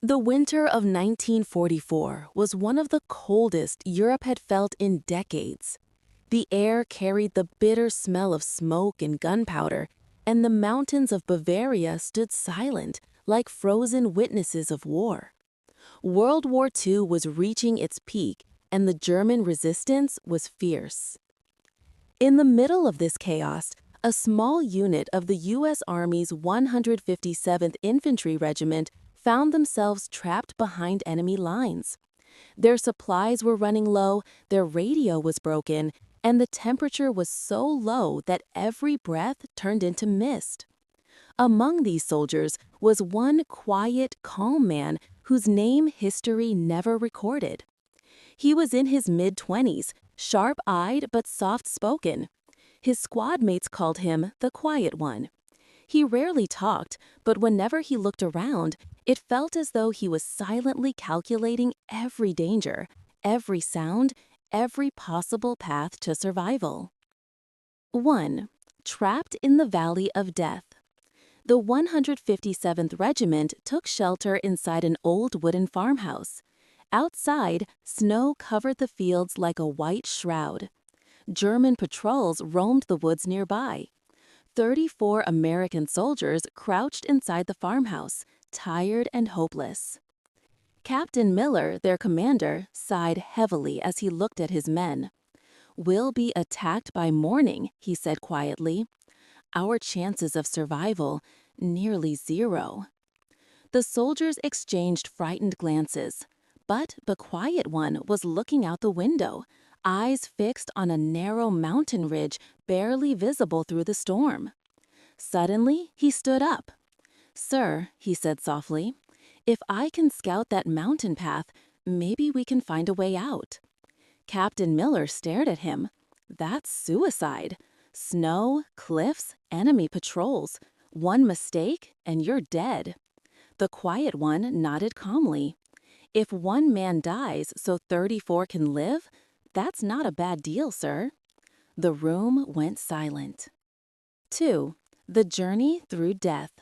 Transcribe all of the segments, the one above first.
The winter of 1944 was one of the coldest Europe had felt in decades. The air carried the bitter smell of smoke and gunpowder, and the mountains of Bavaria stood silent, like frozen witnesses of war. World War II was reaching its peak, and the German resistance was fierce. In the middle of this chaos, a small unit of the U.S. Army's 157th Infantry Regiment found themselves trapped behind enemy lines. Their supplies were running low, their radio was broken, and the temperature was so low that every breath turned into mist. Among these soldiers was one quiet, calm man whose name history never recorded. He was in his mid-20s, sharp-eyed but soft-spoken. His squad mates called him the Quiet One. He rarely talked, but whenever he looked around, it felt as though he was silently calculating every danger, every sound, every possible path to survival. 1. Trapped in the Valley of Death. The 157th Regiment took shelter inside an old wooden farmhouse. Outside, snow covered the fields like a white shroud. German patrols roamed the woods nearby. 34 American soldiers crouched inside the farmhouse, tired and hopeless. Captain Miller, their commander, sighed heavily as he looked at his men. "We'll be attacked by morning," he said quietly. "Our chances of survival, nearly zero." The soldiers exchanged frightened glances, but the Quiet One was looking out the window, eyes fixed on a narrow mountain ridge barely visible through the storm. Suddenly, he stood up. "Sir," he said softly, "if I can scout that mountain path, maybe we can find a way out." Captain Miller stared at him. "That's suicide. Snow, cliffs, enemy patrols. One mistake, and you're dead." The Quiet One nodded calmly. "If one man dies so 34 can live, that's not a bad deal, sir." The room went silent. 2. The Journey Through Death.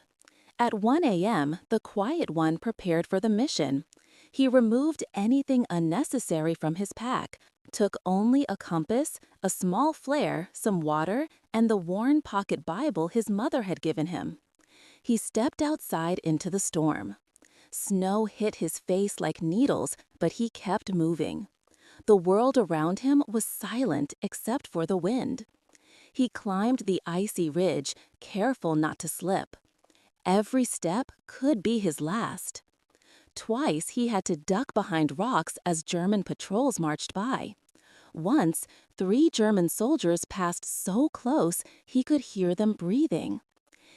At 1 a.m., the Quiet One prepared for the mission. He removed anything unnecessary from his pack, took only a compass, a small flare, some water, and the worn pocket Bible his mother had given him. He stepped outside into the storm. Snow hit his face like needles, but he kept moving. The world around him was silent except for the wind. He climbed the icy ridge, careful not to slip. Every step could be his last. Twice he had to duck behind rocks as German patrols marched by. Once, 3 German soldiers passed so close he could hear them breathing.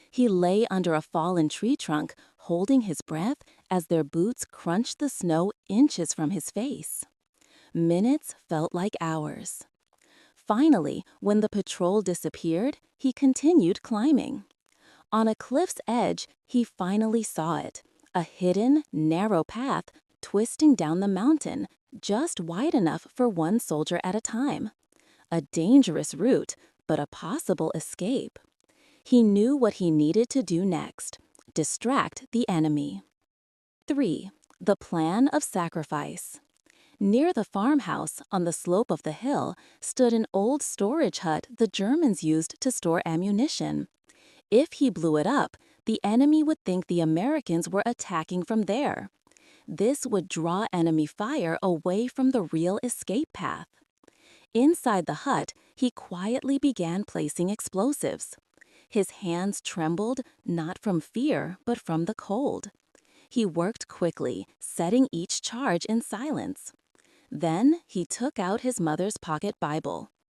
He lay under a fallen tree trunk, holding his breath as their boots crunched the snow inches from his face. Minutes felt like hours. Finally, when the patrol disappeared, he continued climbing. On a cliff's edge, he finally saw it, a hidden, narrow path twisting down the mountain, just wide enough for one soldier at a time. A dangerous route, but a possible escape. He knew what he needed to do next: distract the enemy. 3. The Plan of Sacrifice. Near the farmhouse, on the slope of the hill, stood an old storage hut the Germans used to store ammunition. If he blew it up, the enemy would think the Americans were attacking from there. This would draw enemy fire away from the real escape path. Inside the hut, he quietly began placing explosives. His hands trembled, not from fear, but from the cold. He worked quickly, setting each charge in silence. Then he took out his mother's pocket Bible.